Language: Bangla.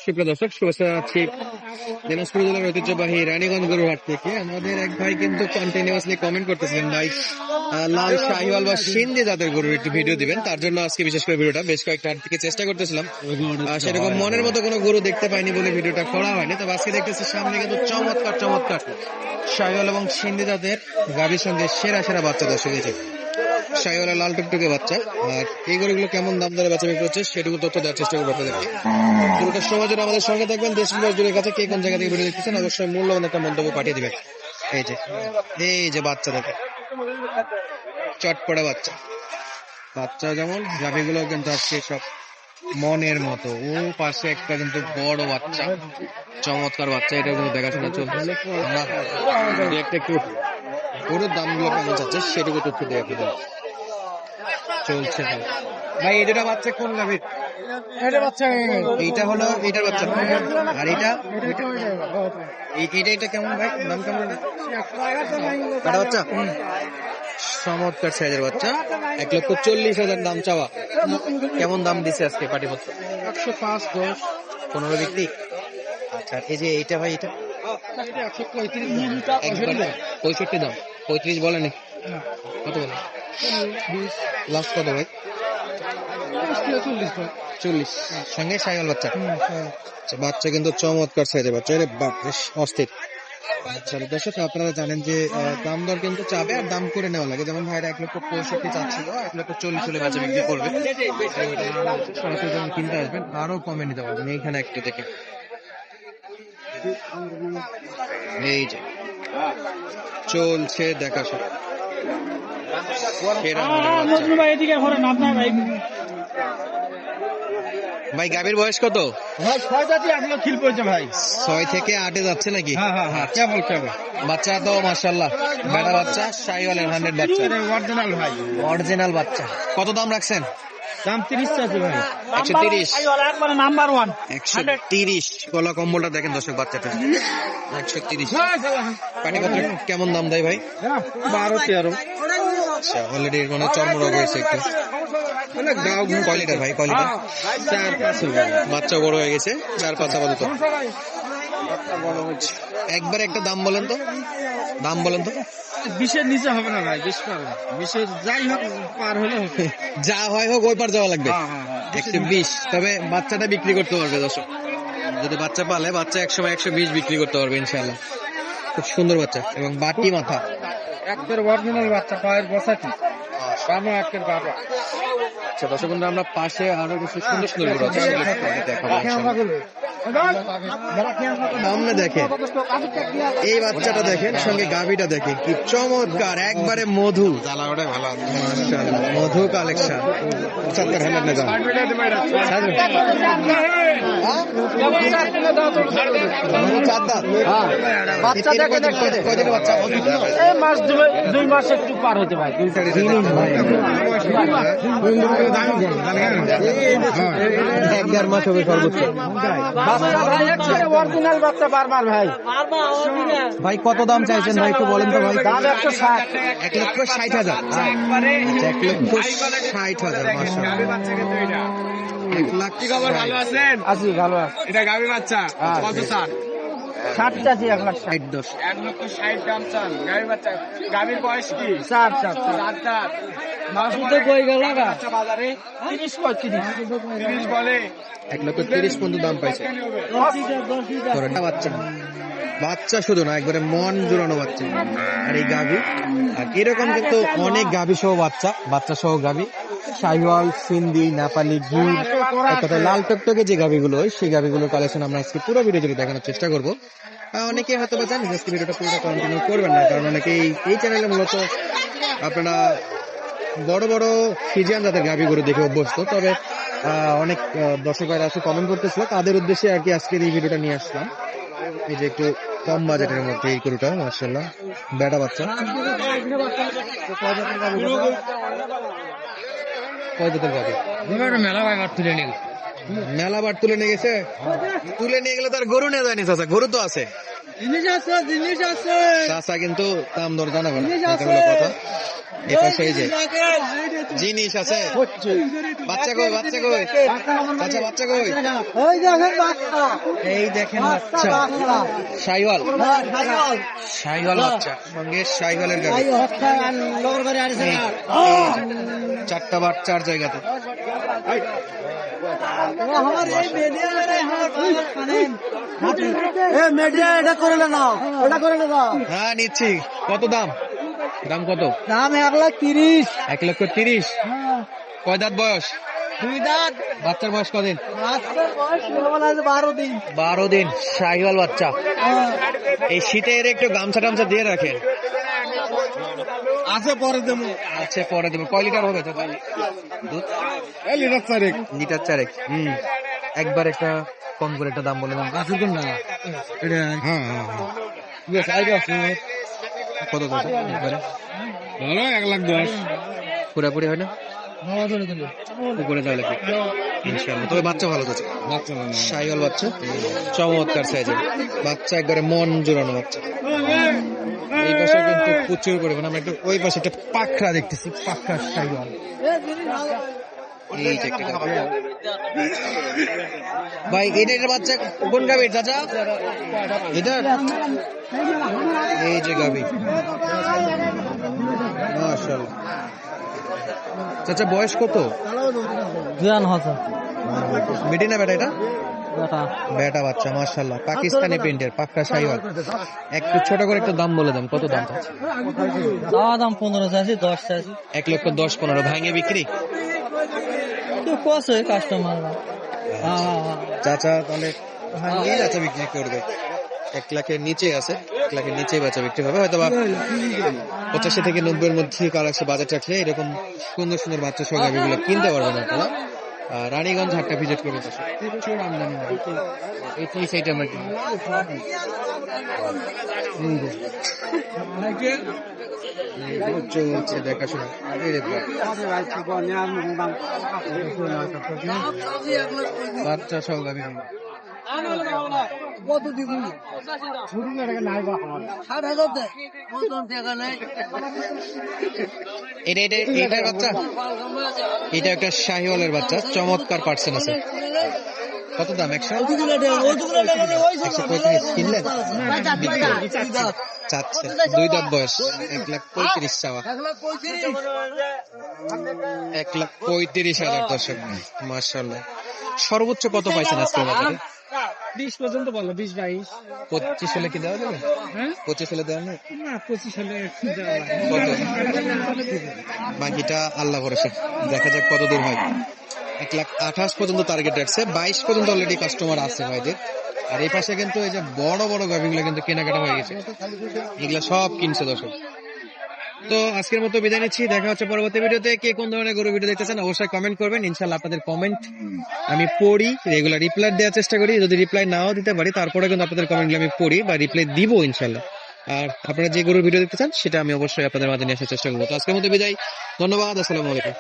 সুপ্রিয় দর্শক, শুভেচ্ছা জানাচ্ছি দিনাজপুর জেলার ঐতিহ্যবাহী রানীগঞ্জ গরুর হাট থেকে। আমাদের এক ভাই কিন্তু কন্টিনিউয়াসলি কমেন্ট করতেছিলেন, ভাই লাল শাহিওয়াল বা সিন্ধি জাতের গরুর একটু ভিডিও দিবেন। তার জন্য আজকে বিশেষ করে ভিডিওটা বেশ কয়েকটা হাট থেকে চেষ্টা করতেছিলাম, সেরকম মনের মতো কোনো গরু দেখতে পাইনি বলে ভিডিওটা করা হয়নি। তবে আজকে দেখতেছি সামনে কিন্তু চমৎকার চমৎকার শাহিওয়াল এবং সিন্ধি জাতের গাভীর সঙ্গে সেরা সেরা বাচ্চা দর্শক হয়েছে। শাহিওয়ালের লাল টুকটুকে বাচ্চা। আর এই গরুগুলো কেমন দাম দরে বেচা বিক্রি হচ্ছে সেটুকু তথ্য দেওয়ার চেষ্টা করবো আপনাদেরকে। পুরোটার সময় জন্য আমাদের সঙ্গে থাকবেন। দেশ বিভাগ জুড়ে কাছে কে কোন জায়গা থেকে ভিডিও দেখতেছেন অবশ্যই মূল্যবান একটা মন্তব্য পাঠিয়ে দিবেন। এই যে বাচ্চা দেখে চটপড়া বাচ্চা, বাচ্চা যেমন গাভীগুলো কিন্তু আজকে সব মনের মতো। ও পাশে একটা কিন্তু বড় বাচ্চা, চমৎকার বাচ্চা, এটা কিন্তু দেখাশোনা চলছে। আমরা একটু গরুর দামগুলো কেমন যাচ্ছে সেটুকু তথ্য দিয়ে আপনাদের চলছে। ভাই এই দুটা বাচ্চা কোন গাভীর? এইটা হলো এইটার বাচ্চা, আর এইটা এইটা কেমন ভাই, দাম কেমন? এটা বাচ্চা চমৎকার সাইজের বাচ্চা, 1,40,000 দাম চাওয়া। কেমন দাম দিছে আজকে পাটিপত্র? 105, 10, 15 বিক্রি। আচ্ছা, এই যে এইটা ভাই, এটা 65 দাম। 35 বলেনি, কত বলে? লাস্ট কত ভাই? 40 সঙ্গে শাহিওয়াল বাচ্চা। বাচ্চা কিন্তু চমৎকার সাইজের বাচ্চা, বেশ অস্থির। আচ্ছা দর্শক, আপনারা জানেন যে দাম দর কিন্তু চাবে আর দাম করে নেওয়া লাগে। যেমন ভাইরা 1,65,000 চাচ্ছিল, 1,40,000 হলে বাচ্চা বিক্রি করবে। সরাসরি যখন কিনতে আসবেন আরো কমে নিতে পারবেন। এইখানে একটু দেখে, এই যে চলছে দেখাশোনা। ভাই গাভীর বয়স কত? 6 থেকে 8 যাচ্ছে নাকি? বাচ্চা তো মাশাআল্লাহ বেটা বাচ্চা, শাহিওয়ালের 100 বাচ্চা, অরিজিনাল বাচ্চা। কত দাম রাখছেন? দাম 30 চাইছে ভাই। 130 নাম্বার 1 130। গলা কম্বলটা দেখেন দর্শক, বাচ্চাটা 130। পানিপত্র কেমন দাম দেয় ভাই? 12-13। আচ্ছা, অলরেডি মানে চর্মরোগ হয়েছে একটু। কয় লিটার ভাই, কয় লিটার? 4-5। বাচ্চা বড় হয়ে গেছে, 4-5 আপাতত। একবারে একটা দাম বলেন তো, দাম বলেন তো। 20-এর নিচে হবে না ভাই, 20 পার 20-এর যাই হোক পার হলে হবে। যা হয় হোক ওই পার যাওয়া লাগবে। 120। তবে বাচ্চাটা বিক্রি করতে পারবে দর্শক, যদি বাচ্চা পালে বাচ্চা একসময় 120 বিক্রি করতে পারবে ইনশাআল্লাহ। খুব সুন্দর বাচ্চা এবং বাটি মাথা, একের অরিজিনাল বাচ্চা, পায়ের বসাটি বাবা একের বাবা। আচ্ছা দর্শক বন্ধুরা, আমরা পাশে আরো কিছু সুন্দর সুন্দর গরু আছে দেখাবো ইনশাআল্লাহ। সামনে দেখেন এই বাচ্চাটা দেখেন, সঙ্গে গাভীটা দেখেন কি চমৎকার, একবারে মধু, মাশাআল্লাহ মধু কালেকশন। 75,000 না দাম। বাচ্চা দেখে কয়দিনের বাচ্চা? এই মাস 2 মাস একটু পার হতে ভাই। 1-1.5 মাস হবে সর্বোচ্চ। অরিজিনাল বাচ্চা বারবার ভাই। ভাই কত দাম চাইছেন ভাই, একটু বলেন তো ভাই? দাম 160। 1,60,000। 1,60,000 মাশাআল্লাহ। 1 লাখ। ভালো আছেন? আছি ভালো আছি। এটা গাভী বাচ্চা কত চান? 60 চাচি, 1,60,000। 1,60,000 দাম চান গাভী বাচ্চা। গাভীর বয়স কি? 4 দাঁত। মাস তো কই গেল না বাজারে? 30-35 বলে। 1,30,000 পর্যন্ত দাম পাইছে। বাচ্চা বাচ্চা শুধু না, একবারে মন জোড়ানো বাচ্চা। আর এই গাভী, আর এরকম কিন্তু অনেক গাভী সহ বাচ্চা, বাচ্চা সহ গাভী, শাহিওয়াল, সিন্ধি, নেপালি, গির, একটা লাল টকটকে যে গাভীগুলো সেই গাভীগুলোর কালেকশন আমরা আজকে পুরো ভিডিও জুড়ে দেখানোর চেষ্টা করবো। অনেকে হয়তো বা জানেন আজকে ভিডিওটা পুরোটা কন্টিনিউ করবেন না, কারণ অনেকে এই চ্যানেলে মূলত আপনারা বড় বড় ফিজিয়ান জাতের গাভীগুলো দেখে অভ্যস্ত। তবে অনেক দর্শক ভাইরা আছে কমেন্ট করতেছিল, তাদের উদ্দেশ্যে আর কি আজকের এই ভিডিওটা নিয়ে আসলাম। এই যে একটু কম বাজেটের মধ্যে এই গরুটা মাশাআল্লাহ বেটা বাচ্চা। কয় জাতের গাভী? মেলা বার তুলে নিয়ে গেছে। তুলে নিয়ে গেলে তার গরু নিয়ে যায়নি চাচা, গরু তো আছে। চাচা কিন্তু দাম দর জানাবে না, এটা হলো কথা। এই পাশে এই যে জিনিস আছে। বাচ্চা কই, বাচ্চা কই, চাচা বাচ্চা কই? এই দেখেন বাচ্চা, শাইওয়াল, শাইওয়াল বাচ্চা, সঙ্গে শাইওয়ালের গাড়ি। চারটা বাচ্চার জায়গাতে। হ্যাঁ নিচ্ছি। কত দাম? দাম কত? দাম 1,30,000। 1,30,000। কয় দাঁত বয়স? 2 দাঁত। বাচ্চার বয়স কদিন? বাচ্চার বয়স 12 দিন। 12 দিন, শাহিওয়াল বাচ্চা। এই শীতে এর একটু গামছা টামছা দিয়ে রাখেন। আছে পরে দেবো। আচ্ছা পরে দেবো। কয় লিটার হবে তো দুধ? লিটার 4। লিটার 4। একবার একটা কম করে একটা দাম বলে দাম। গাছের কোন না? এটা হ্যাঁ হ্যাঁ হ্যাঁ। কত কত একবারে? ভালো 1,10,000। পুরাপুরি হয় না? উপরে তাহলে কি? ইনশাআল্লাহ। তবে বাচ্চা ভালো আছে। বাচ্চা ভালো। শাহিওয়াল বাচ্চা, চমৎকার সাইজের বাচ্চা, একবারে মন জোড়ানো বাচ্চা। এই পাশে কিন্তু প্রচুর পরিমাণ, আমরা একটু ওই পাশে একটা পাখরা দেখতেছি, পাখরা শাহিওয়াল। এই যে একটা গাভী। ভাই এটার বাচ্চা কোন গাভীর চাচা? এটা এই যে গাভী, মাশাআল্লাহ। চাচা বয়স কত? বেটি না বেটা? এটা বেটা বাচ্চা, মাশাআল্লাহ। পাকিস্তানি প্রিন্টের পাকড়া শাহিওয়াল। একটু ছোট করে একটু দাম বলে দেন, কত দাম? দাম 15 চাইছি, 10 চাইছি। 1,10,15 ভাঙে বিক্রি। কাস্টমার চাচা তাহলে ভাঙিয়ে চাচা বিক্রি করবে। 1,00,000-এর নিচে আছে, 1,00,000-এর নিচে বাচ্চা বিক্রি হবে। হয়তো বা 85 থেকে 90-এর মধ্যে কার আছে বাজেট রাখলে এরকম সুন্দর সুন্দর বাচ্চা সহ গাভীগুলো কিনতে পারবেন আপনারা। রানীগঞ্জ হাটটা ভিজিট করে বসে প্রচুর আমদানি হয়। এই সাইডে আমরা কিনি। চলছে দেখাশোনা। বাচ্চা সহ গাভী এটার বাচ্চা, এটা একটা শাহিওয়ালের বাচ্চা, চমৎকার পার্সেন আছে। কত দাম? 135 কিনলেন? চাচ্ছে 2 দাঁত বয়স, 1,35,000 চাওয়া। 1,35,000 দর্শক, মাশাআল্লাহ। সর্বোচ্চ কত পাইছেন আজকে বাজারে? 20 পর্যন্ত বলো, 20-22। 25 হলে কি দেওয়া যাবে? 25 হলে দেওয়া নেই? না, 25 হলে বাকিটা আল্লাহ ভরসা, দেখা যাক কত দূর হয়। 1,28,000 পর্যন্ত টার্গেট রাখছে, 22 পর্যন্ত অলরেডি কাস্টমার আছে ভাইদের। আর এই পাশে কিন্তু এই যে বড় বড় গাভীগুলো কিন্তু কেনাকাটা হয়ে গেছে, এগুলা সব কিনছে দর্শক। তো আজকের মতো বিদায় নিচ্ছি, দেখা হচ্ছে পরবর্তী ভিডিওতে। কে কোন ধরনের গরু ভিডিও দেখতে চান অবশ্যই কমেন্ট করবেন, ইনশাআল্লাহ আপনাদের কমেন্ট আমি পড়ি, রেগুলার রিপ্লাই দেওয়ার চেষ্টা করি। যদি রিপ্লাই নাও দিতে পারি তারপরে কিন্তু আপনাদের কমেন্টগুলো আমি পড়ি বা রিপ্লাই দিব ইনশাআল্লাহ। আর আপনারা যে গরুর ভিডিও দেখতে চান সেটা আমি অবশ্যই আপনাদের মাঝে নিয়ে আসার চেষ্টা করবো। তো আজকের মতো বিদায়, ধন্যবাদ, আসসালামু আলাইকুম।